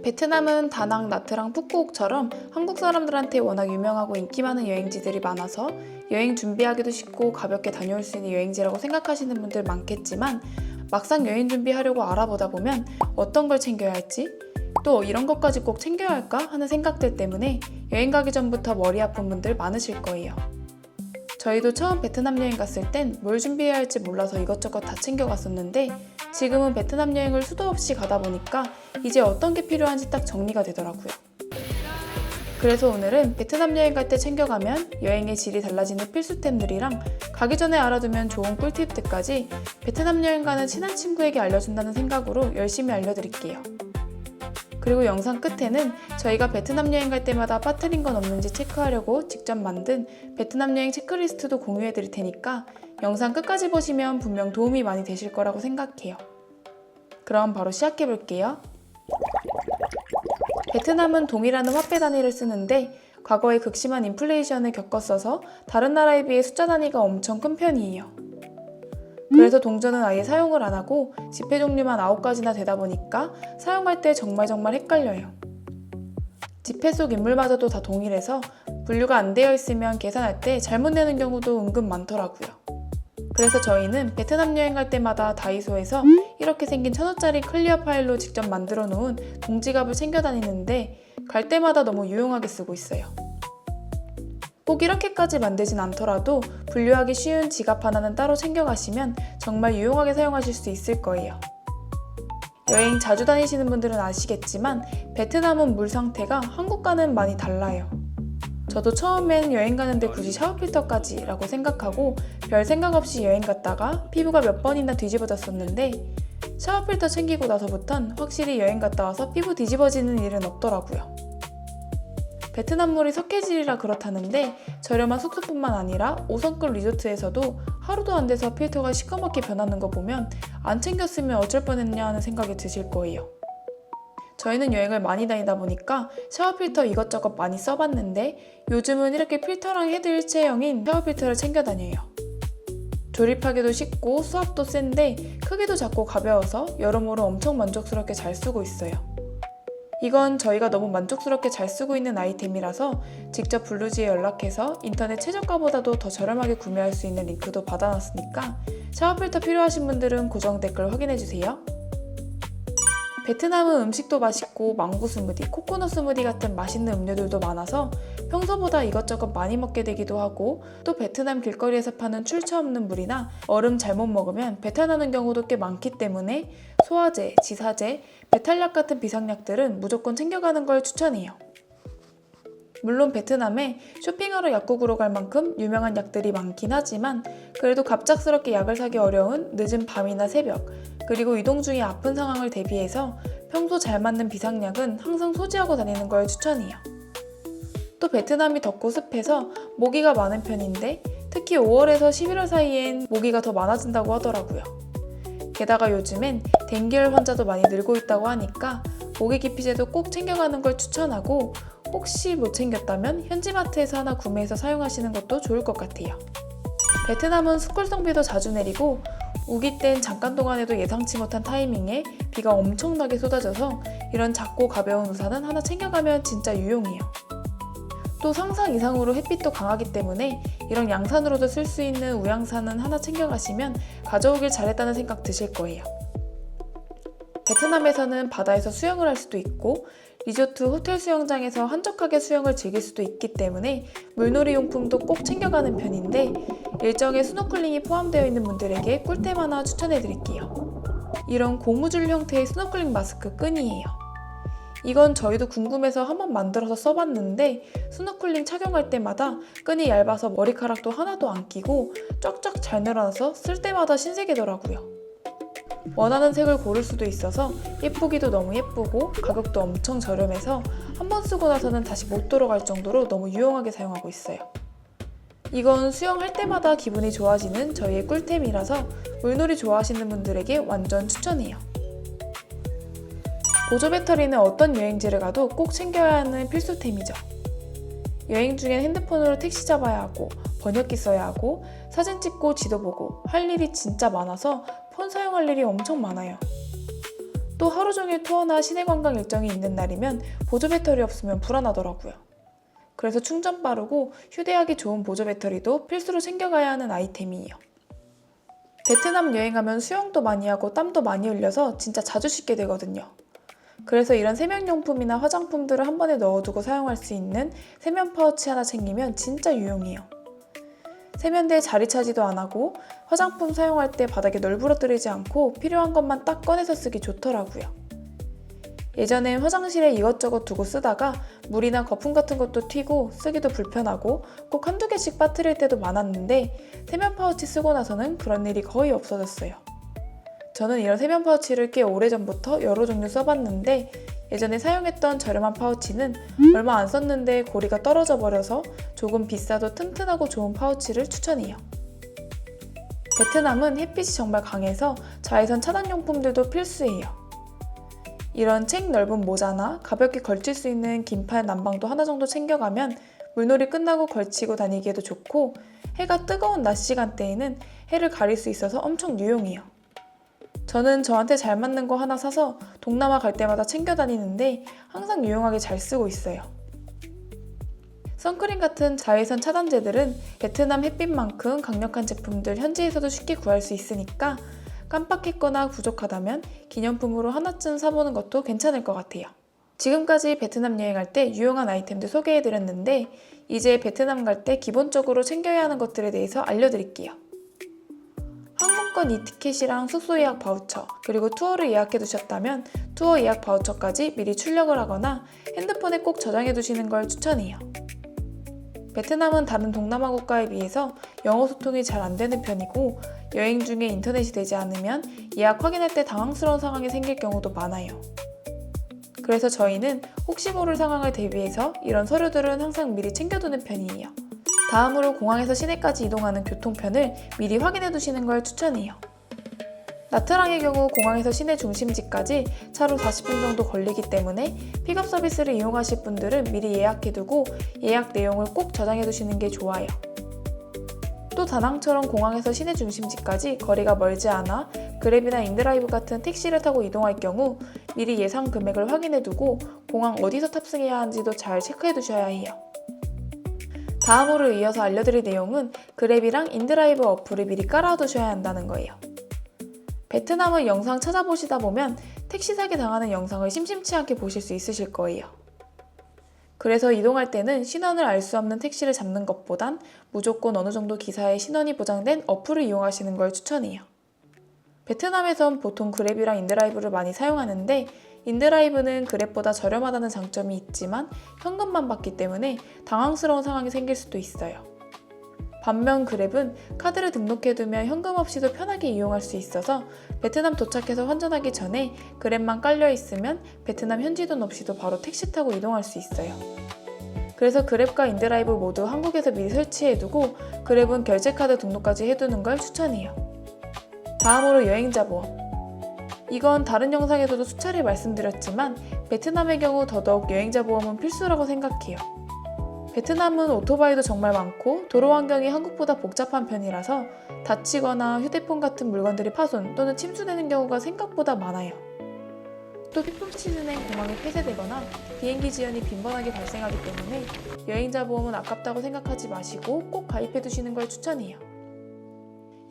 베트남은 다낭, 나트랑, 푸꾸옥처럼 한국 사람들한테 워낙 유명하고 인기 많은 여행지들이 많아서 여행 준비하기도 쉽고 가볍게 다녀올 수 있는 여행지라고 생각하시는 분들 많겠지만 막상 여행 준비하려고 알아보다 보면 어떤 걸 챙겨야 할지 또 이런 것까지 꼭 챙겨야 할까 하는 생각들 때문에 여행 가기 전부터 머리 아픈 분들 많으실 거예요. 저희도 처음 베트남 여행 갔을 땐 뭘 준비해야 할지 몰라서 이것저것 다 챙겨갔었는데 지금은 베트남 여행을 수도 없이 가다 보니까 이제 어떤 게 필요한지 딱 정리가 되더라고요. 그래서 오늘은 베트남 여행 갈 때 챙겨가면 여행의 질이 달라지는 필수템들이랑 가기 전에 알아두면 좋은 꿀팁들까지 베트남 여행 가는 친한 친구에게 알려준다는 생각으로 열심히 알려드릴게요. 그리고 영상 끝에는 저희가 베트남 여행 갈 때마다 빠뜨린 건 없는지 체크하려고 직접 만든 베트남 여행 체크리스트도 공유해드릴 테니까 영상 끝까지 보시면 분명 도움이 많이 되실 거라고 생각해요. 그럼 바로 시작해볼게요. 베트남은 동이라는 화폐 단위를 쓰는데 과거에 극심한 인플레이션을 겪었어서 다른 나라에 비해 숫자 단위가 엄청 큰 편이에요. 그래서 동전은 아예 사용을 안 하고 지폐 종류만 9가지나 되다 보니까 사용할 때 정말 헷갈려요. 지폐 속 인물마저도 다 동일해서 분류가 안 되어 있으면 계산할 때 잘못 내는 경우도 은근 많더라고요. 그래서 저희는 베트남 여행 갈 때마다 다이소에서 이렇게 생긴 1000원짜리 클리어 파일로 직접 만들어 놓은 동지갑을 챙겨 다니는데 갈 때마다 너무 유용하게 쓰고 있어요. 꼭 이렇게까지 만들진 않더라도 분류하기 쉬운 지갑 하나는 따로 챙겨가시면 정말 유용하게 사용하실 수 있을 거예요. 여행 자주 다니시는 분들은 아시겠지만 베트남은 물 상태가 한국과는 많이 달라요. 저도 처음엔 여행 가는데 굳이 샤워 필터까지 라고 생각하고 별 생각 없이 여행 갔다가 피부가 몇 번이나 뒤집어졌었는데 샤워 필터 챙기고 나서부턴 확실히 여행 갔다 와서 피부 뒤집어지는 일은 없더라고요. 베트남 물이 석회질이라 그렇다는데 저렴한 숙소뿐만 아니라 5성급 리조트에서도 하루도 안 돼서 필터가 시커멓게 변하는 거 보면 안 챙겼으면 어쩔 뻔했냐 하는 생각이 드실 거예요. 저희는 여행을 많이 다니다 보니까 샤워 필터 이것저것 많이 써봤는데 요즘은 이렇게 필터랑 헤드 일체형인 샤워 필터를 챙겨 다녀요. 조립하기도 쉽고 수압도 센데 크기도 작고 가벼워서 여러모로 엄청 만족스럽게 잘 쓰고 있어요. 이건 저희가 너무 만족스럽게 잘 쓰고 있는 아이템이라서 직접 블루지에 연락해서 인터넷 최저가보다도 더 저렴하게 구매할 수 있는 링크도 받아놨으니까 샤워 필터 필요하신 분들은 고정 댓글 확인해주세요. 베트남은 음식도 맛있고 망고 스무디, 코코넛 스무디 같은 맛있는 음료들도 많아서 평소보다 이것저것 많이 먹게 되기도 하고 또 베트남 길거리에서 파는 출처 없는 물이나 얼음 잘못 먹으면 배탈 나는 경우도 꽤 많기 때문에 소화제, 지사제, 배탈약 같은 비상약들은 무조건 챙겨가는 걸 추천해요. 물론 베트남에 쇼핑하러 약국으로 갈 만큼 유명한 약들이 많긴 하지만 그래도 갑작스럽게 약을 사기 어려운 늦은 밤이나 새벽 그리고 이동 중에 아픈 상황을 대비해서 평소 잘 맞는 비상약은 항상 소지하고 다니는 걸 추천해요. 또 베트남이 덥고 습해서 모기가 많은 편인데 특히 5월에서 11월 사이엔 모기가 더 많아진다고 하더라고요. 게다가 요즘엔 댕기열 환자도 많이 늘고 있다고 하니까 모기 기피제도 꼭 챙겨가는 걸 추천하고 혹시 못 챙겼다면 현지마트에서 하나 구매해서 사용하시는 것도 좋을 것 같아요. 베트남은 스콜성비도 자주 내리고 우기 땐 잠깐 동안에도 예상치 못한 타이밍에 비가 엄청나게 쏟아져서 이런 작고 가벼운 우산은 하나 챙겨가면 진짜 유용해요. 또 상상 이상으로 햇빛도 강하기 때문에 이런 양산으로도 쓸 수 있는 우양산은 하나 챙겨가시면 가져오길 잘했다는 생각 드실 거예요. 베트남에서는 바다에서 수영을 할 수도 있고 리조트 호텔 수영장에서 한적하게 수영을 즐길 수도 있기 때문에 물놀이 용품도 꼭 챙겨가는 편인데 일정에 스노클링이 포함되어 있는 분들에게 꿀템 하나 추천해드릴게요. 이런 고무줄 형태의 스노클링 마스크 끈이에요. 이건 저희도 궁금해서 한번 만들어서 써봤는데 스노클링 착용할 때마다 끈이 얇아서 머리카락도 하나도 안 끼고 쫙쫙 잘 늘어나서 쓸 때마다 신세계더라고요. 원하는 색을 고를 수도 있어서 예쁘기도 너무 예쁘고 가격도 엄청 저렴해서 한번 쓰고 나서는 다시 못 들어갈 정도로 너무 유용하게 사용하고 있어요. 이건 수영할 때마다 기분이 좋아지는 저희의 꿀템이라서 물놀이 좋아하시는 분들에게 완전 추천해요. 보조 배터리는 어떤 여행지를 가도 꼭 챙겨야 하는 필수템이죠. 여행 중엔 핸드폰으로 택시 잡아야 하고 번역기 써야 하고 사진 찍고 지도 보고 할 일이 진짜 많아서 폰 사용할 일이 엄청 많아요. 또 하루 종일 투어나 시내 관광 일정이 있는 날이면 보조 배터리 없으면 불안하더라고요. 그래서 충전 빠르고 휴대하기 좋은 보조 배터리도 필수로 챙겨가야 하는 아이템이에요. 베트남 여행하면 수영도 많이 하고 땀도 많이 흘려서 진짜 자주 씻게 되거든요. 그래서 이런 세면용품이나 화장품들을 한 번에 넣어두고 사용할 수 있는 세면 파우치 하나 챙기면 진짜 유용해요. 세면대에 자리 차지도 안 하고 화장품 사용할 때 바닥에 널브러뜨리지 않고 필요한 것만 딱 꺼내서 쓰기 좋더라고요. 예전엔 화장실에 이것저것 두고 쓰다가 물이나 거품 같은 것도 튀고 쓰기도 불편하고 꼭 한두 개씩 빠뜨릴 때도 많았는데 세면 파우치 쓰고 나서는 그런 일이 거의 없어졌어요. 저는 이런 세면 파우치를 꽤 오래전부터 여러 종류 써봤는데 예전에 사용했던 저렴한 파우치는 얼마 안 썼는데 고리가 떨어져 버려서 조금 비싸도 튼튼하고 좋은 파우치를 추천해요. 베트남은 햇빛이 정말 강해서 자외선 차단용품들도 필수예요. 이런 책 넓은 모자나 가볍게 걸칠 수 있는 긴팔 남방도 하나 정도 챙겨가면 물놀이 끝나고 걸치고 다니기에도 좋고 해가 뜨거운 낮 시간대에는 해를 가릴 수 있어서 엄청 유용해요. 저는 저한테 잘 맞는 거 하나 사서 동남아 갈 때마다 챙겨 다니는데 항상 유용하게 잘 쓰고 있어요. 선크림 같은 자외선 차단제들은 베트남 햇빛만큼 강력한 제품들 현지에서도 쉽게 구할 수 있으니까 깜빡했거나 부족하다면 기념품으로 하나쯤 사보는 것도 괜찮을 것 같아요. 지금까지 베트남 여행할 때 유용한 아이템들 소개해드렸는데 이제 베트남 갈 때 기본적으로 챙겨야 하는 것들에 대해서 알려드릴게요. 항공권 이티켓이랑 숙소 예약 바우처, 그리고 투어를 예약해 두셨다면 투어 예약 바우처까지 미리 출력을 하거나 핸드폰에 꼭 저장해 두시는 걸 추천해요. 베트남은 다른 동남아 국가에 비해서 영어 소통이 잘 안 되는 편이고 여행 중에 인터넷이 되지 않으면 예약 확인할 때 당황스러운 상황이 생길 경우도 많아요. 그래서 저희는 혹시 모를 상황을 대비해서 이런 서류들은 항상 미리 챙겨두는 편이에요. 다음으로 공항에서 시내까지 이동하는 교통편을 미리 확인해 두시는 걸 추천해요. 나트랑의 경우 공항에서 시내 중심지까지 차로 40분 정도 걸리기 때문에 픽업 서비스를 이용하실 분들은 미리 예약해두고 예약 내용을 꼭 저장해두시는 게 좋아요. 또 다낭처럼 공항에서 시내 중심지까지 거리가 멀지 않아 그랩이나 인드라이브 같은 택시를 타고 이동할 경우 미리 예상 금액을 확인해두고 공항 어디서 탑승해야 하는지도 잘 체크해두셔야 해요. 다음으로 이어서 알려드릴 내용은 그랩이랑 인드라이브 어플을 미리 깔아두셔야 한다는 거예요. 베트남을 영상 찾아보시다 보면 택시 사기 당하는 영상을 심심치 않게 보실 수 있으실 거예요. 그래서 이동할 때는 신원을 알 수 없는 택시를 잡는 것보단 무조건 어느 정도 기사의 신원이 보장된 어플을 이용하시는 걸 추천해요. 베트남에선 보통 그랩이랑 인드라이브를 많이 사용하는데 인드라이브는 그랩보다 저렴하다는 장점이 있지만 현금만 받기 때문에 당황스러운 상황이 생길 수도 있어요. 반면 그랩은 카드를 등록해두면 현금 없이도 편하게 이용할 수 있어서 베트남 도착해서 환전하기 전에 그랩만 깔려있으면 베트남 현지 돈 없이도 바로 택시 타고 이동할 수 있어요. 그래서 그랩과 인드라이브 모두 한국에서 미리 설치해두고 그랩은 결제카드 등록까지 해두는 걸 추천해요. 다음으로 여행자 보험. 이건 다른 영상에서도 수차례 말씀드렸지만 베트남의 경우 더더욱 여행자 보험은 필수라고 생각해요. 베트남은 오토바이도 정말 많고 도로 환경이 한국보다 복잡한 편이라서 다치거나 휴대폰 같은 물건들이 파손 또는 침수되는 경우가 생각보다 많아요. 또 피폭 시즌엔 공항이 폐쇄되거나 비행기 지연이 빈번하게 발생하기 때문에 여행자 보험은 아깝다고 생각하지 마시고 꼭 가입해 두시는 걸 추천해요.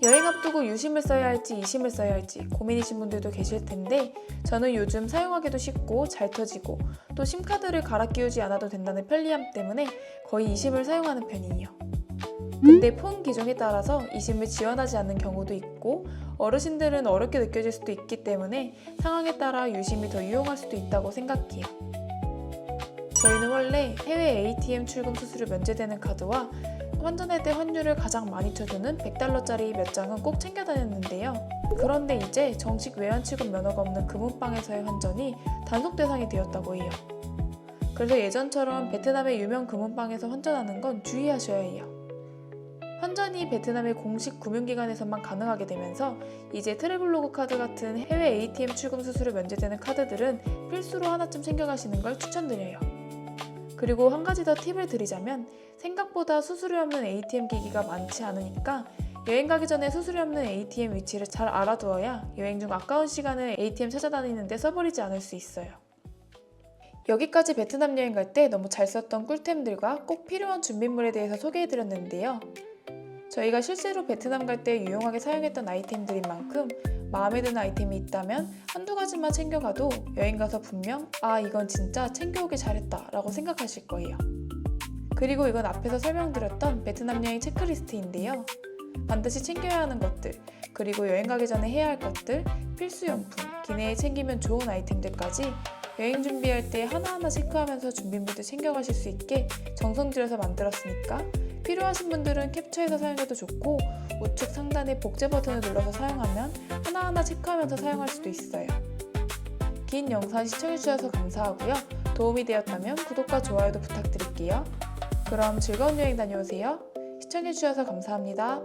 여행 앞두고 유심을 써야 할지 이심을 써야 할지 고민이신 분들도 계실 텐데 저는 요즘 사용하기도 쉽고 잘 터지고 또 심카드를 갈아 끼우지 않아도 된다는 편리함 때문에 거의 이심을 사용하는 편이에요. 근데 폰 기종에 따라서 이심을 지원하지 않는 경우도 있고 어르신들은 어렵게 느껴질 수도 있기 때문에 상황에 따라 유심이 더 유용할 수도 있다고 생각해요. 저희는 원래 해외 ATM 출금 수수료 면제되는 카드와 환전할 때 환율을 가장 많이 쳐주는 100달러짜리 몇 장은 꼭 챙겨 다녔는데요. 그런데 이제 정식 외환 취급 면허가 없는 금은방에서의 환전이 단속 대상이 되었다고 해요. 그래서 예전처럼 베트남의 유명 금은방에서 환전하는 건 주의하셔야 해요. 환전이 베트남의 공식 금융기관에서만 가능하게 되면서 이제 트래블로그 카드 같은 해외 ATM 출금 수수료 면제되는 카드들은 필수로 하나쯤 챙겨가시는 걸 추천드려요. 그리고 한 가지 더 팁을 드리자면 생각보다 수수료 없는 ATM 기기가 많지 않으니까 여행 가기 전에 수수료 없는 ATM 위치를 잘 알아두어야 여행 중 아까운 시간을 ATM 찾아다니는데 써버리지 않을 수 있어요. 여기까지 베트남 여행 갈 때 너무 잘 썼던 꿀템들과 꼭 필요한 준비물에 대해서 소개해드렸는데요. 저희가 실제로 베트남 갈 때 유용하게 사용했던 아이템들인 만큼 마음에 드는 아이템이 있다면 한두 가지만 챙겨가도 여행 가서 분명 이건 진짜 챙겨오길 잘했다 라고 생각하실 거예요. 그리고 이건 앞에서 설명드렸던 베트남 여행 체크리스트인데요. 반드시 챙겨야 하는 것들, 그리고 여행 가기 전에 해야 할 것들, 필수용품, 기내에 챙기면 좋은 아이템들까지 여행 준비할 때 하나하나 체크하면서 준비물들 챙겨가실 수 있게 정성 들여서 만들었으니까 필요하신 분들은 캡처해서 사용해도 좋고 우측 상단의 복제 버튼을 눌러서 사용하면 하나하나 체크하면서 사용할 수도 있어요. 긴 영상 시청해주셔서 감사하고요. 도움이 되었다면 구독과 좋아요도 부탁드릴게요. 그럼 즐거운 여행 다녀오세요. 시청해주셔서 감사합니다.